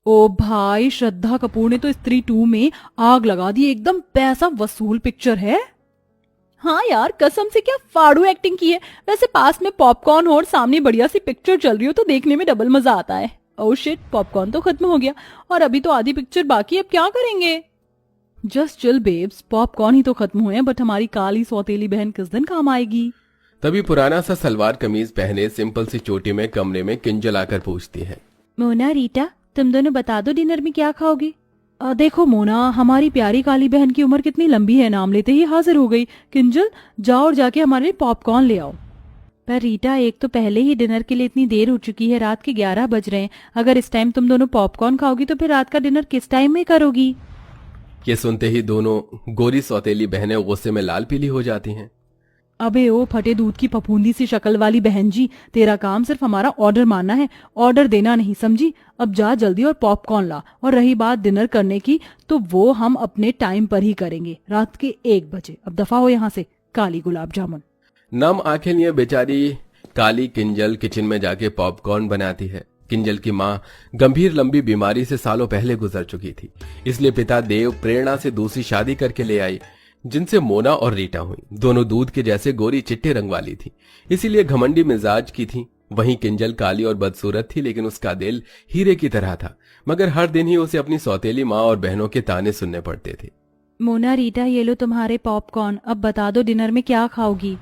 ओ भाई, श्रद्धा कपूर ने तो स्त्री 2 में आग लगा दी, एकदम पैसा वसूल पिक्चर है। हाँ यार, कसम से क्या फाड़ू एक्टिंग की है। वैसे पास में पॉपकॉर्न हो और सामने बढ़िया सी पिक्चर चल रही हो तो देखने में डबल मजा आता है। ओह शिट, पॉपकॉर्न तो खत्म हो गया और अभी तो आधी पिक्चर बाकी है, अब क्या करेंगे। जस्ट चिल बेब्स, पॉपकॉर्न ही तो खत्म हुए हैं, बट हमारी काली सौतेली बहन किस दिन काम आएगी। तभी पुराना सा सलवार कमीज पहने सिंपल सी चोटी में कमरे में किंजल आकर पूछती है, मोना रीटा, तुम दोनों बता दो डिनर में क्या खाओगे। देखो मोना, हमारी प्यारी काली बहन की उम्र कितनी लंबी है, नाम लेते ही हाजिर हो गई। किंजल, जाओ और जाके हमारे लिए पॉपकॉर्न ले आओ। पर रीटा, एक तो पहले ही डिनर के लिए इतनी देर हो चुकी है, रात के 11 बज रहे हैं। अगर इस टाइम तुम दोनों पॉपकॉर्न खाओगी तो फिर रात का डिनर किस टाइम में करोगी। ये सुनते ही दोनों गोरी सौतेली बहनें गुस्से में लाल पीली हो जाती हैं। अबे ओ फटे दूध की फफूंदी सी शक्ल वाली बहन जी, तेरा काम सिर्फ हमारा ऑर्डर मानना है, ऑर्डर देना नहीं, समझी। अब जा जल्दी और पॉपकॉर्न ला। और रही बात डिनर करने की, तो वो हम अपने टाइम पर ही करेंगे, रात के 1 बजे। अब दफा हो यहाँ से, काली गुलाब जामुन। नम आंखें लिए बेचारी काली किंजल किचन में जाके पॉपकॉर्न बनाती है। किंजल की माँ गंभीर लंबी बीमारी से सालों पहले गुजर चुकी थी, इसलिए पिता देव प्रेरणा से दूसरी शादी करके ले आई, जिनसे मोना और रीटा हुई। दोनों दूध के जैसे गोरी चिट्टे रंग वाली थी, इसीलिए घमंडी मिजाज की थी। वहीं किंजल काली और बदसूरत थी, लेकिन उसका दिल हीरे की तरह था। मगर हर दिन ही उसे अपनी सौतेली माँ और बहनों के ताने सुनने पड़ते थे। मोना रीटा, ये लो तुम्हारे पॉपकॉर्न, अब बता दो डिनर में क्या खाओगी।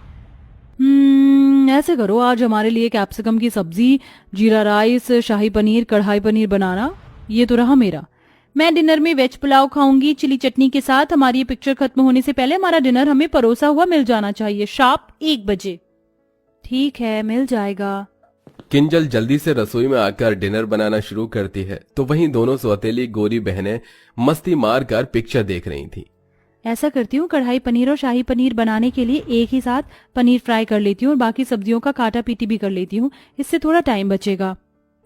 ऐसे करो, आज हमारे लिए कैप्सिकम की सब्जी, जीरा राइस, शाही पनीर, कढ़ाई पनीर बनाना। ये तो रहा मेरा। मैं डिनर में वेज पुलाव खाऊंगी चिली चटनी के साथ। हमारी ये पिक्चर खत्म होने से पहले हमारा डिनर हमें परोसा हुआ मिल जाना चाहिए, शार्प 1 बजे। ठीक है, मिल जाएगा। किंजल जल्दी से रसोई में आकर डिनर बनाना शुरू करती है, तो वहीं दोनों सौतेली गोरी बहनें मस्ती मार कर पिक्चर देख रही थी। ऐसा करती हूँ, कढ़ाई पनीर और शाही पनीर बनाने के लिए एक ही साथ पनीर फ्राई कर लेती हूँ और बाकी सब्जियों का काटा पीटी भी कर लेती हूँ, इससे थोड़ा टाइम बचेगा।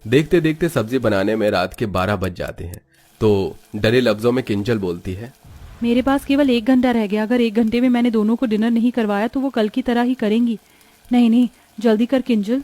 देखते देखते सब्जी बनाने में रात के 12 बज जाते हैं, तो डरे लफ्जों में किंजल बोलती है, मेरे पास केवल 1 घंटा रह गया। अगर 1 घंटे में मैंने दोनों को डिनर नहीं करवाया तो वो कल की तरह ही करेंगी। नहीं नहीं, जल्दी कर किंजल।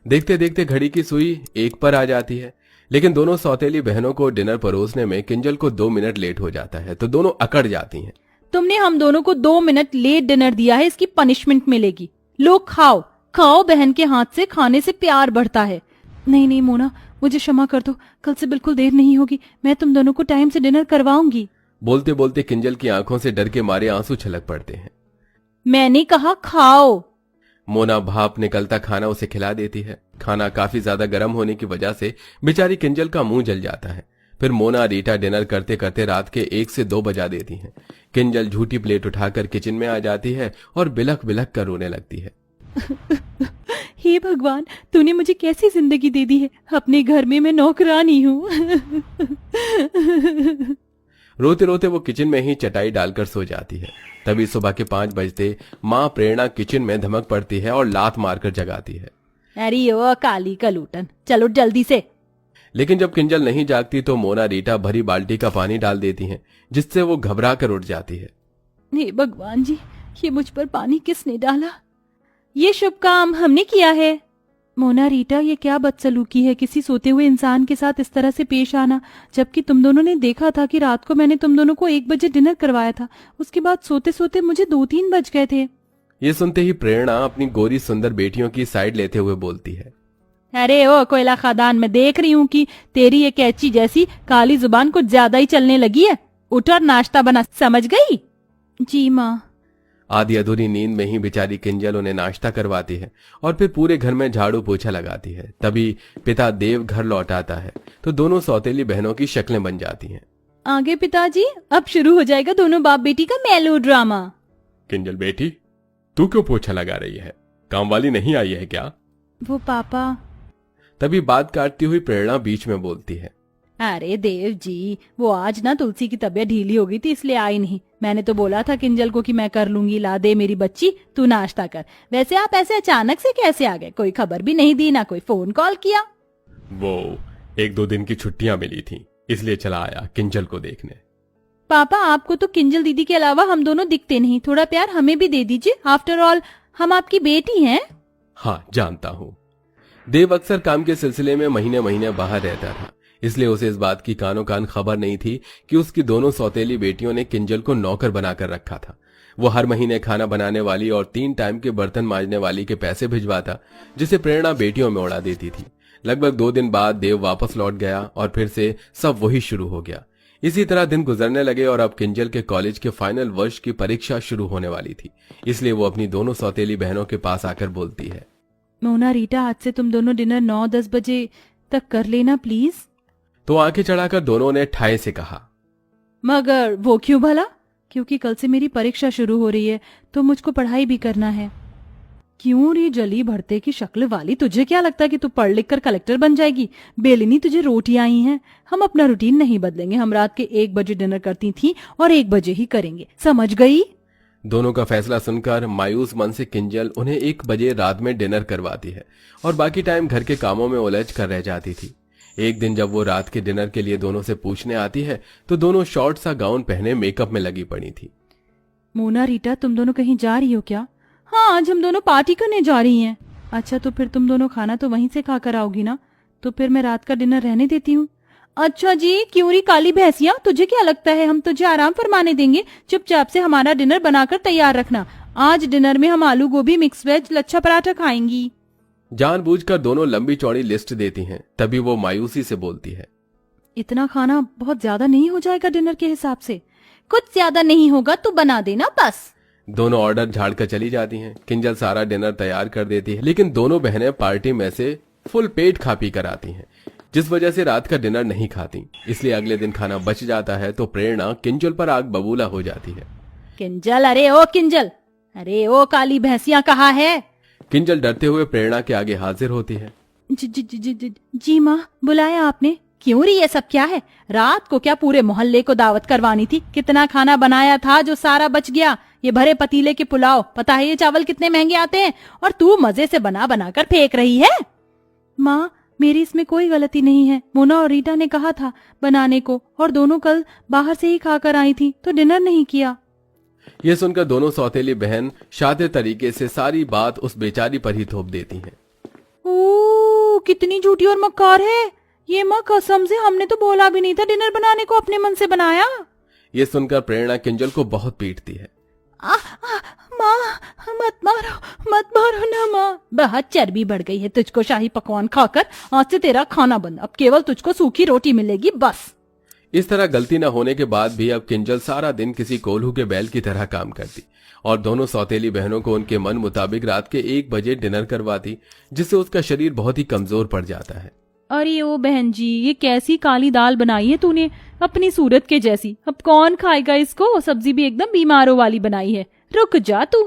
देखते देखते घड़ी की सुई 1 पर आ जाती है, लेकिन दोनों सौतेली बहनों को डिनर परोसने में किंजल को 2 मिनट लेट हो जाता है, तो दोनों अकड़ जाती हैं। तुमने हम दोनों को 2 मिनट लेट डिनर दिया है, इसकी पनिशमेंट मिलेगी। लो खाओ खाओ, बहन के हाथ से खाने से प्यार बढ़ता है। नहीं नहीं मोना, मुझे क्षमा कर दो, कल से बिल्कुल देर नहीं होगी, मैं तुम दोनों को टाइम से डिनर करवाऊंगी। बोलते बोलते किंजल की आंखों से डर के मारे आंसू छलक पड़ते हैं। मैंने कहा खाओ। मोना भाप निकलता खाना उसे खिला देती है। खाना काफी ज्यादा गर्म होने की वजह से बेचारी किंजल का मुंह जल जाता है। फिर मोना रीटा डिनर करते करते रात के 1 से 2 बजा देती हैं। किंजल झूठी प्लेट उठाकर किचन में आ जाती है और बिलख बिलख कर रोने लगती है। हे भगवान, तूने मुझे कैसी जिंदगी दे दी है, अपने घर में मैं नौकरानी हूँ। रोते रोते वो किचन में ही चटाई डालकर सो जाती है। तभी सुबह के 5 बजते माँ प्रेरणा किचन में धमक पड़ती है और लात मारकर जगाती है। अरे ओ काली कलूटन, चलो जल्दी से। लेकिन जब किंजल नहीं जागती तो मोना रीटा भरी बाल्टी का पानी डाल देती हैं, जिससे वो घबरा कर उठ जाती है। हे भगवान जी, ये मुझ पर पानी किसने डाला। ये शुभ काम हमने किया है। मोना रीटा, ये क्या बदसलूकी है किसी सोते हुए इंसान के साथ इस तरह से पेश आना, जबकि तुम दोनों ने देखा था कि रात को मैंने तुम दोनों को 1 बजे डिनर करवाया था। उसके बाद सोते सोते मुझे 2-3 बज गए थे। ये सुनते ही प्रेरणा अपनी गोरी सुंदर बेटियों की साइड लेते हुए बोलती है, अरे ओ कोयला खादान, मैं देख रही हूँ कि तेरी ये कैची जैसी काली जुबान कुछ ज्यादा ही चलने लगी है। उठ और नाश्ता बना, समझ गई। जी माँ। आधी अधूरी नींद में ही बेचारी किंजल उन्हें नाश्ता करवाती है और फिर पूरे घर में झाड़ू पोछा लगाती है। तभी पिता देव घर लौट आता है, तो दोनों सौतेली बहनों की शक्लें बन जाती हैं। आगे पिताजी, अब शुरू हो जाएगा दोनों बाप बेटी का मेलो ड्रामा। किंजल बेटी, तू क्यों पोछा लगा रही है, काम वाली नहीं आई है क्या? वो पापा। तभी बात काटती हुई प्रेरणा बीच में बोलती है, अरे देव जी, वो आज ना तुलसी की तबीयत ढीली हो गई थी, इसलिए आई नहीं। मैंने तो बोला था किंजल को कि मैं कर लूंगी, ला दे मेरी बच्ची, तू नाश्ता कर। वैसे आप ऐसे अचानक से कैसे आ गए, कोई खबर भी नहीं दी, ना कोई फोन कॉल किया। वो 1-2 दिन की छुट्टियां मिली थी, इसलिए चला आया किंजल को देखने। पापा, आपको तो किंजल दीदी के अलावा हम दोनों दिखते नहीं, थोड़ा प्यार हमें भी दे दीजिए, आफ्टर ऑल हम आपकी बेटी हैं। हाँ जानता हूँ। देव अक्सर काम के सिलसिले में महीने महीने बाहर रहता था, इसलिए उसे इस बात की कानों कान खबर नहीं थी कि उसकी दोनों सौतेली बेटियों ने किंजल को नौकर बनाकर रखा था। वो हर महीने खाना बनाने वाली और 3 टाइम के बर्तन मांजने वाली के पैसे भिजवाता, जिसे प्रेरणा बेटियों में उड़ा देती थी। लगभग 2 दिन बाद देव वापस लौट गया और फिर से सब वही शुरू हो गया। इसी तरह दिन गुजरने लगे और अब किंजल के कॉलेज के फाइनल वर्ष की परीक्षा शुरू होने वाली थी। इसलिए वो अपनी दोनों सौतेली बहनों के पास आकर बोलती है, मोना रीटा, आज से तुम दोनों डिनर 9-10 बजे तक कर लेना प्लीज। तो आंखें चढ़ाकर दोनों ने ठाए से कहा, मगर वो क्यों भला? क्योंकि कल से मेरी परीक्षा शुरू हो रही है तो मुझको पढ़ाई भी करना है। क्यों रे जली भरते की शक्ल वाली, तुझे क्या लगता है कि तू पढ़ लिख कर कलेक्टर बन जाएगी? बेलिनी तुझे रोटी आई हैं। हम अपना रूटीन नहीं बदलेंगे। हम रात के 1 बजे डिनर करती थी और 1 बजे ही करेंगे, समझ गई? दोनों का फैसला सुनकर मायूस मन से किंजल उन्हें 1 बजे रात में डिनर करवाती है और बाकी टाइम घर के कामों में उलझ कर रह जाती थी। एक दिन जब वो रात के डिनर के लिए दोनों से पूछने आती है तो दोनों शॉर्ट सा गाउन पहने मेकअप में लगी पड़ी थी। मोना रीटा, तुम दोनों कहीं जा रही हो क्या? हाँ, आज हम दोनों पार्टी करने जा रही हैं। अच्छा, तो फिर तुम दोनों खाना तो वहीं से खाकर आओगी ना? तो फिर मैं रात का डिनर रहने देती हूँ। अच्छा जी, क्यों री काली भैंसिया, तुझे क्या लगता है हम तुझे आराम फरमाने देंगे? चुपचाप से हमारा डिनर बनाकर तैयार रखना। आज डिनर में हम आलू गोभी, मिक्स वेज, लच्छा पराठा खाएंगी। जानबूझकर दोनों लंबी चौड़ी लिस्ट देती हैं। तभी वो मायूसी से बोलती है, इतना खाना बहुत ज्यादा नहीं हो जाएगा डिनर के हिसाब से? कुछ ज्यादा नहीं होगा, तू बना देना बस। दोनों ऑर्डर झाड़ कर चली जाती हैं। किंजल सारा डिनर तैयार कर देती है, लेकिन दोनों बहनें पार्टी में से फुल पेट खा पी कर आती हैं, जिस वजह से रात का डिनर नहीं खाती। इसलिए अगले दिन खाना बच जाता है तो प्रेरणा किंजल पर आग बबूला हो जाती है। किंजल, अरे ओ किंजल, अरे ओ काली भैंसिया कहाँ है? किंजल डरते हुए प्रेरणा के आगे हाजिर होती है। जी माँ, बुलाया आपने? क्यों री, ये सब क्या है? रात को क्या पूरे मोहल्ले को दावत करवानी थी? कितना खाना बनाया था जो सारा बच गया। ये भरे पतीले के पुलाव, पता है ये चावल कितने महंगे आते हैं? और तू मजे से बना बना कर फेंक रही है। माँ, मेरी इसमें कोई गलती नहीं है। मोना और रीटा ने कहा था बनाने को और दोनों कल बाहर से ही खाकर आई थी तो डिनर नहीं किया। ये सुनकर दोनों सौतेली बहन शातिर तरीके से सारी बात उस बेचारी पर ही थोप देती हैं। ओ, कितनी झूठी और मक्कार है ये। माँ कसम से हमने तो बोला भी नहीं था डिनर बनाने को, अपने मन से बनाया। ये सुनकर प्रेरणा किंजल को बहुत पीटती है। माँ, मत मारो ना माँ। बहुत चर्बी बढ़ गई है तुझको शाही पकवान खाकर। आज से तेरा खाना बंद, अब केवल तुझको सूखी रोटी मिलेगी बस। इस तरह गलती न होने के बाद भी अब किंजल सारा दिन किसी कोल्हू के बैल की तरह काम करती और दोनों सौतेली बहनों को उनके मन मुताबिक रात के 1 बजे डिनर करवाती, जिससे उसका शरीर बहुत ही कमजोर पड़ जाता है। अरे ओ बहन जी, ये कैसी काली दाल बनाई है तूने, अपनी सूरत के जैसी। अब कौन खाएगा इसको? सब्जी भी एकदम बीमारों वाली बनाई है। रुक जा तू।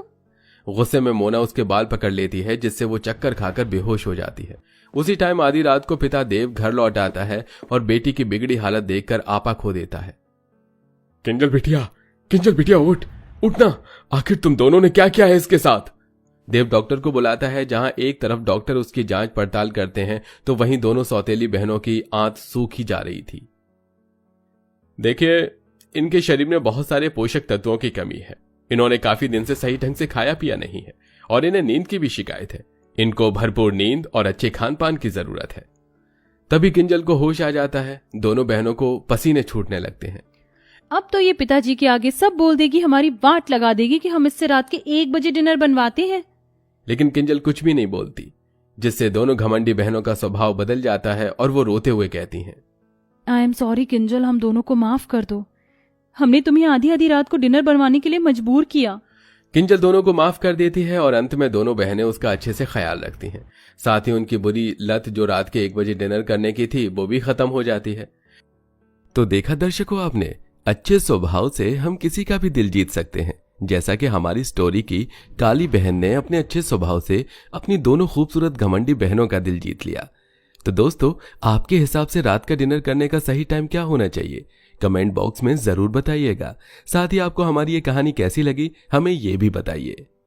गुस्से में मोना उसके बाल पकड़ लेती है, जिससे वो चक्कर खाकर बेहोश हो जाती है। उसी टाइम आधी रात को पिता देव घर लौट आता है और बेटी की बिगड़ी हालत देखकर आपा खो देता है। किंजल बिटिया उठना, आखिर तुम दोनों ने क्या किया है इसके साथ? देव डॉक्टर को बुलाता है। जहां एक तरफ डॉक्टर उसकी जांच पड़ताल करते हैं तो वहीं दोनों सौतेली बहनों की आंत सूखी जा रही थी। देखिए, इनके शरीर में बहुत सारे पोषक तत्वों की कमी है। इन्होंने काफी दिन से सही ढंग से खाया पिया नहीं है और इन्हें नींद की भी शिकायत है। इनको भरपूर नींद और अच्छे खान पान की जरूरत है। तभी किंजल को होश आ जाता है। दोनों बहनों को पसीने छूटने लगते हैं। अब तो ये पिताजी के आगे सब बोल देगी, हमारी वाट लगा देगी कि हम इससे रात के 1 बजे डिनर बनवाते हैं। लेकिन किंजल कुछ भी नहीं बोलती, जिससे दोनों घमंडी बहनों का स्वभाव बदल जाता है और वो रोते हुए कहती हैं, आई एम सॉरी किंजल, हम दोनों को माफ कर दो। हमने तुम्हें आधी आधी रात को डिनर बनवाने के लिए मजबूर किया। किंजल दोनों को माफ कर देती है और अंत में दोनों बहनें उसका अच्छे से ख्याल रखती हैं। साथ ही उनकी बुरी लत जो रात के 1 बजे डिनर करने की थी वो भी खत्म हो जाती है। तो देखा दर्शकों आपने, अच्छे स्वभाव से हम किसी का भी दिल जीत सकते हैं, जैसा कि हमारी स्टोरी की काली बहन ने अपने अच्छे स्वभाव से अपनी दोनों खूबसूरत घमंडी बहनों का दिल जीत लिया। तो दोस्तों, आपके हिसाब से रात का डिनर करने का सही टाइम क्या होना चाहिए? कमेंट बॉक्स में जरूर बताइएगा। साथ ही आपको हमारी ये कहानी कैसी लगी हमें ये भी बताइए।